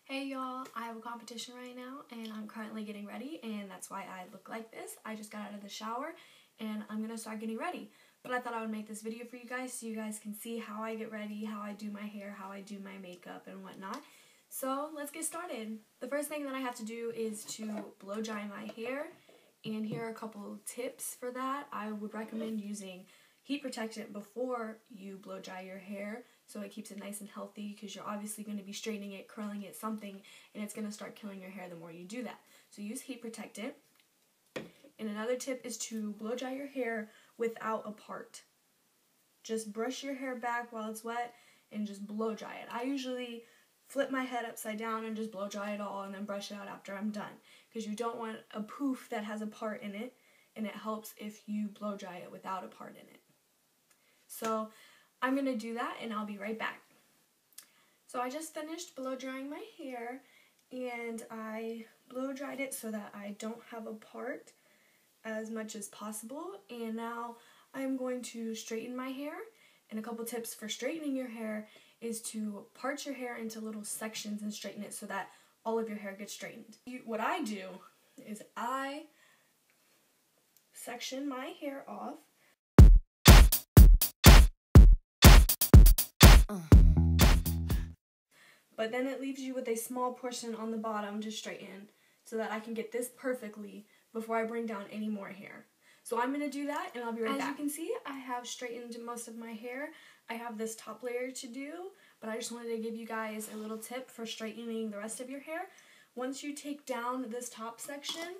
Hey y'all, I have a competition right now and I'm currently getting ready and that's why I look like this. I just got out of the shower and I'm gonna start getting ready. But I thought I would make this video for you guys so you guys can see how I get ready, how I do my hair, how I do my makeup and whatnot. So let's get started. The first thing that I have to do is to blow dry my hair, and here are a couple tips for that. I would recommend using heat protectant before you blow dry your hair so it keeps it nice and healthy, because you're obviously going to be straightening it, curling it, something, and it's going to start killing your hair the more you do that. So use heat protectant. And another tip is to blow dry your hair without a part. Just brush your hair back while it's wet and just blow dry it. I usually flip my head upside down and just blow dry it all and then brush it out after I'm done, because you don't want a poof that has a part in it, and it helps if you blow dry it without a part in it. So I'm going to do that and I'll be right back. So I just finished blow drying my hair and I blow dried it so that I don't have a part as much as possible, and now I'm going to straighten my hair. And a couple tips for straightening your hair is to part your hair into little sections and straighten it so that all of your hair gets straightened. What I do is I section my hair off. But then it leaves you with a small portion on the bottom to straighten so that I can get this perfectly before I bring down any more hair. So I'm going to do that and I'll be right back. As you can see, I have straightened most of my hair. I have this top layer to do, but I just wanted to give you guys a little tip for straightening the rest of your hair. Once you take down this top section,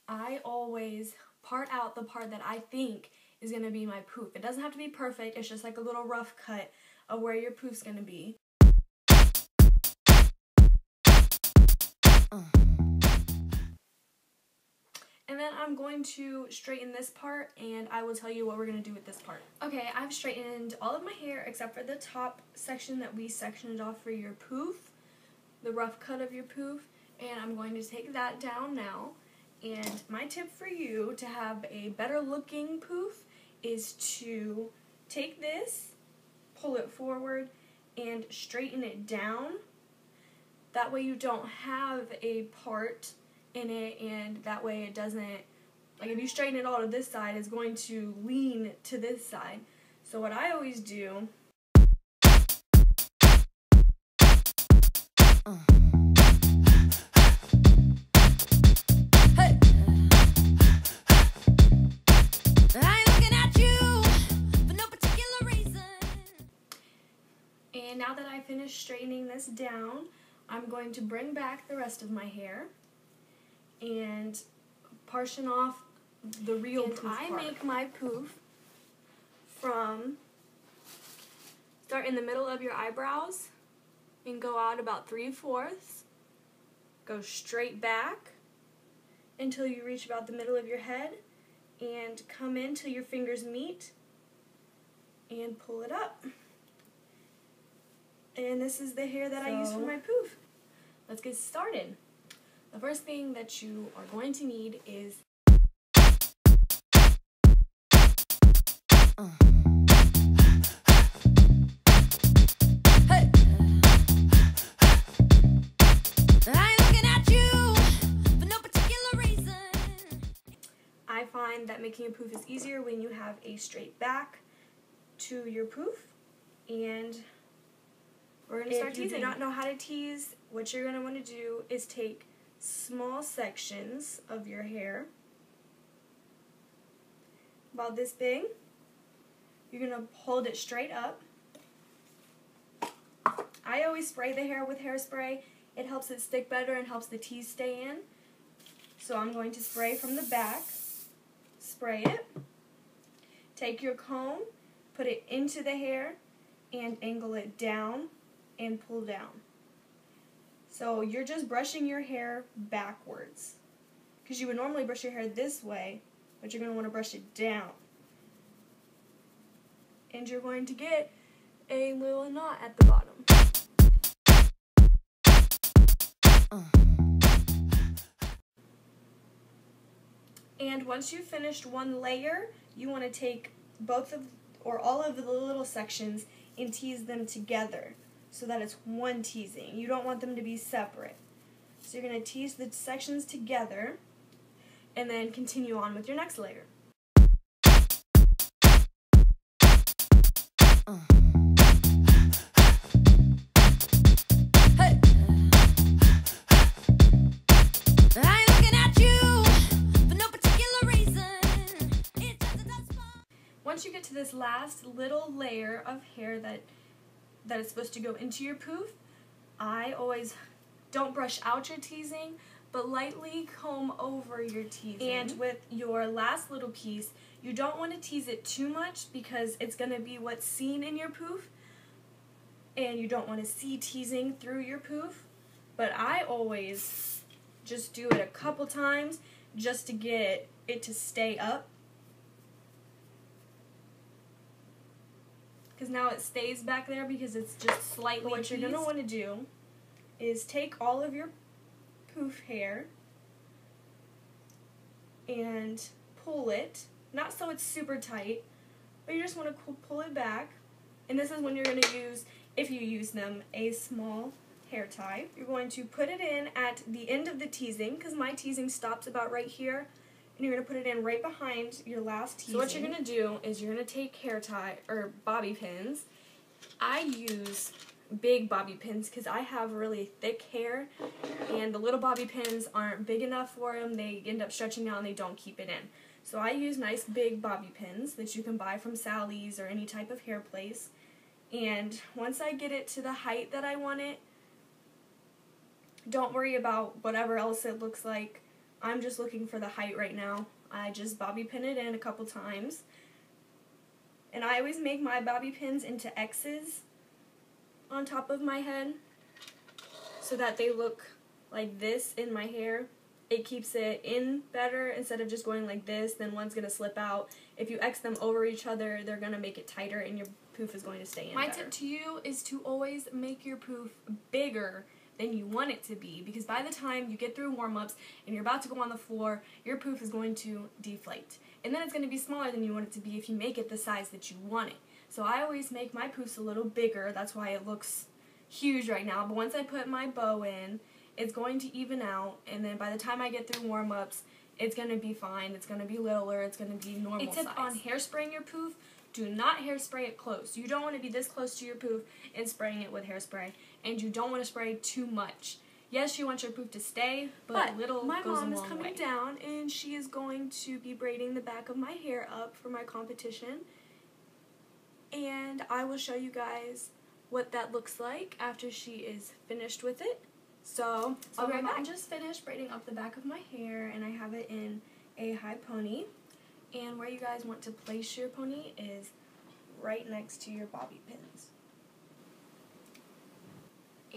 I always part out the part that I think is going to be my poof. It doesn't have to be perfect, it's just like a little rough cut of where your poof's going to be. And then I'm going to straighten this part, and I will tell you what we're going to do with this part. Okay, I've straightened all of my hair except for the top section that we sectioned off for your poof, the rough cut of your poof, and I'm going to take that down now. And my tip for you to have a better looking poof is to take this, pull it forward, and straighten it down. That way you don't have a part in it, and that way it doesn't, like if you straighten it all to this side, it's going to lean to this side. So what I always do And now that I finished straightening this down, I'm going to bring back the rest of my hair and portion off the real poof part. I make my poof from, start in the middle of your eyebrows and go out about 3/4, go straight back until you reach about the middle of your head, and come in till your fingers meet and pull it up. And this is the hair that I use for my poof. Let's get started. The first thing that you are going to need is I find that making a poof is easier when you have a straight back to your poof, and we're going to start teasing. If you do not know how to tease, what you're going to want to do is take small sections of your hair, about this big. You're going to hold it straight up. I always spray the hair with hairspray. It helps it stick better and helps the tease stay in. So I'm going to spray from the back. Spray it. Take your comb, put it into the hair, and angle it down and pull down. So you're just brushing your hair backwards, because you would normally brush your hair this way, but you're going to want to brush it down. And you're going to get a little knot at the bottom. And once you've finished one layer, you want to take both of, or all of the little sections and tease them together. so that it's one teasing. You don't want them to be separate. So you're going to tease the sections together and then continue on with your next layer. Once you get to this last little layer of hair that is supposed to go into your poof, I always don't brush out your teasing, but lightly comb over your teasing. And with your last little piece, you don't want to tease it too much because it's going to be what's seen in your poof, and you don't want to see teasing through your poof. But I always just do it a couple times just to get it to stay up. Because now it stays back there because it's just slightly teased. What you're going to want to do is take all of your poof hair and pull it, not so it's super tight, but you just want to pull it back. And this is when you're going to use, if you use them, a small hair tie. You're going to put it in at the end of the teasing, because my teasing stops about right here, and you're going to put it in right behind your last teasing. So what you're going to do is you're going to take hair tie, or bobby pins. I use big bobby pins because I have really thick hair, and the little bobby pins aren't big enough for them. They end up stretching out and they don't keep it in. So I use nice big bobby pins that you can buy from Sally's or any type of hair place. And once I get it to the height that I want it, don't worry about whatever else it looks like. I'm just looking for the height right now. I just bobby pin it in a couple times. And I always make my bobby pins into X's on top of my head so that they look like this in my hair. It keeps it in better instead of just going like this, then one's going to slip out. If you X them over each other, they're going to make it tighter and your poof is going to stay in better. My tip to you is to always make your poof bigger than you want it to be, because by the time you get through warm-ups and you're about to go on the floor, your poof is going to deflate. And then it's going to be smaller than you want it to be if you make it the size that you want it. So I always make my poofs a little bigger. That's why it looks huge right now. But once I put my bow in, it's going to even out. And then by the time I get through warm-ups, it's going to be fine. It's going to be littler. It's going to be normal size. A tip on hairspraying your poof: do not hairspray it close. You don't want to be this close to your poof and spraying it with hairspray. And you don't want to spray too much. Yes, you want your poof to stay, but little goes a long way. My mom is coming down, and she is going to be braiding the back of my hair up for my competition. And I will show you guys what that looks like after she is finished with it. So my mom just finished braiding up the back of my hair, and I have it in a high pony. And where you guys want to place your pony is right next to your bobby pins.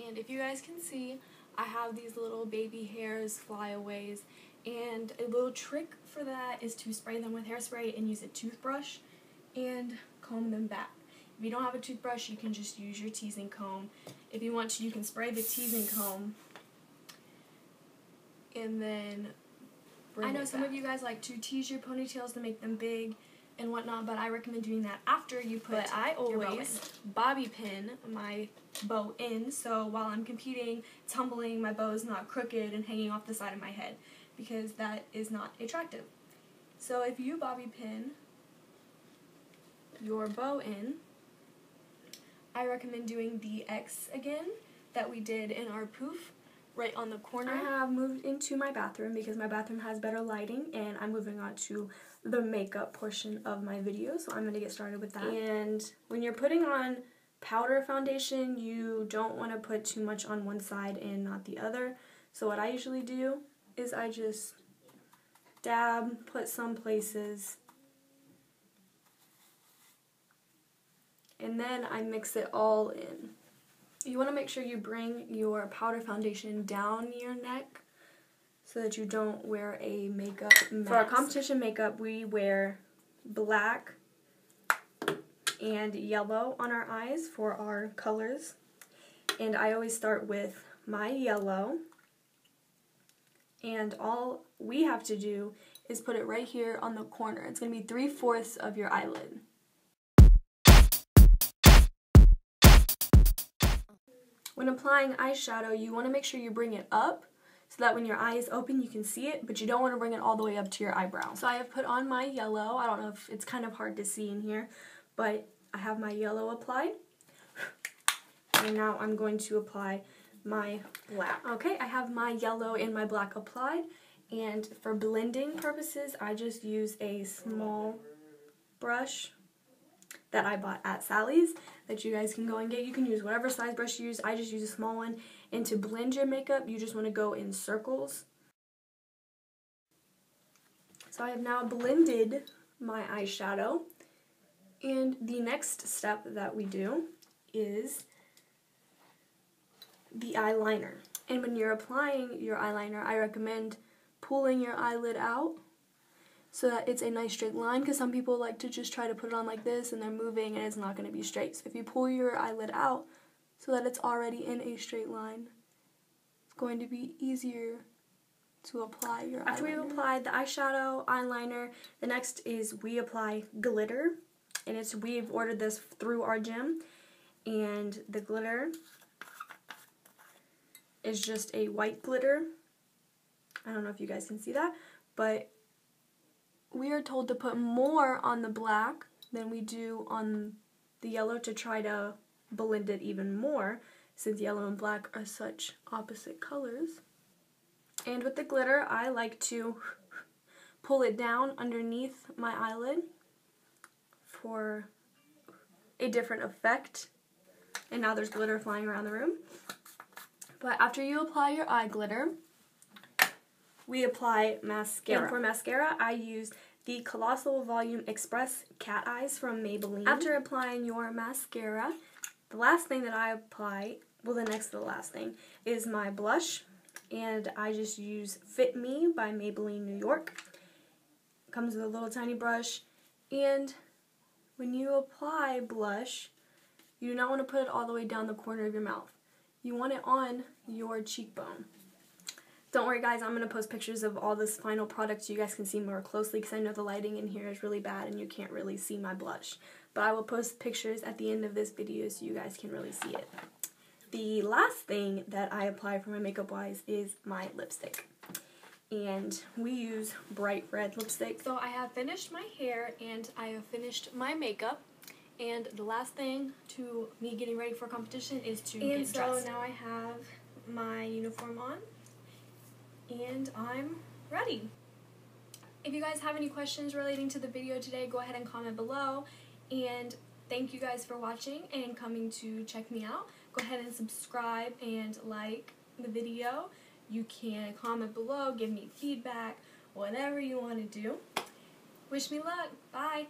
And if you guys can see, I have these little baby hairs, flyaways, and a little trick for that is to spray them with hairspray and use a toothbrush and comb them back. If you don't have a toothbrush, you can just use your teasing comb. If you want to, you can spray the teasing comb and then bring it back. I know some of you guys like to tease your ponytails to make them big and whatnot, but I recommend doing that after you put your bow in. But I always bobby pin my bow in, so while I'm competing, tumbling, my bow is not crooked and hanging off the side of my head, because that is not attractive. So if you bobby pin your bow in, I recommend doing the X again that we did in our poof right on the corner. I have moved into my bathroom because my bathroom has better lighting, and I'm moving on to the makeup portion of my video, so I'm going to get started with that. And when you're putting on powder foundation, you don't want to put too much on one side and not the other. So what I usually do is I just dab, put some places, and then I mix it all in. You want to make sure you bring your powder foundation down your neck so that you don't wear a makeup mask. For our competition makeup, we wear black and yellow on our eyes for our colors. And I always start with my yellow. And all we have to do is put it right here on the corner. It's going to be 3/4 of your eyelid. when applying eyeshadow, you want to make sure you bring it up so that when your eye is open, you can see it, but you don't want to bring it all the way up to your eyebrow. So I have put on my yellow. I don't know if it's kind of hard to see in here, but I have my yellow applied. And now I'm going to apply my black. Okay, I have my yellow and my black applied, and for blending purposes, I just use a small brush that I bought at Sally's that you guys can go and get. You can use whatever size brush you use. I just use a small one. And to blend your makeup, you just want to go in circles. So I have now blended my eyeshadow. And the next step that we do is the eyeliner. And when you're applying your eyeliner, I recommend pulling your eyelid out so that it's a nice straight line, because some people like to just try to put it on like this and they're moving and it's not going to be straight. So if you pull your eyelid out so that it's already in a straight line, it's going to be easier to apply your eyeliner. After we've applied the eyeshadow, eyeliner, the next is we apply glitter. And we've ordered this through our gym, and the glitter is just a white glitter. I don't know if you guys can see that, but we are told to put more on the black than we do on the yellow to try to blend it even more, since yellow and black are such opposite colors. And with the glitter, I like to pull it down underneath my eyelid for a different effect. And now there's glitter flying around the room. But after you apply your eye glitter, we apply mascara. And for mascara, I use the Colossal Volume Express Cat Eyes from Maybelline. After applying your mascara, the last thing that I apply, well, the next to the last thing, is my blush. And I just use Fit Me by Maybelline New York. It comes with a little tiny brush. And when you apply blush, you do not want to put it all the way down the corner of your mouth. You want it on your cheekbone. Don't worry guys, I'm going to post pictures of all this final product so you guys can see more closely, because I know the lighting in here is really bad and you can't really see my blush. But I will post pictures at the end of this video so you guys can really see it. The last thing that I apply for my makeup wise is my lipstick. And we use bright red lipstick. So I have finished my hair and I have finished my makeup. And the last thing to me getting ready for competition is to get dressed. So now I have my uniform on. And I'm ready. If you guys have any questions relating to the video today, go ahead and comment below. And thank you guys for watching and coming to check me out. Go ahead and subscribe and like the video. You can comment below, give me feedback, whatever you want to do. Wish me luck. Bye.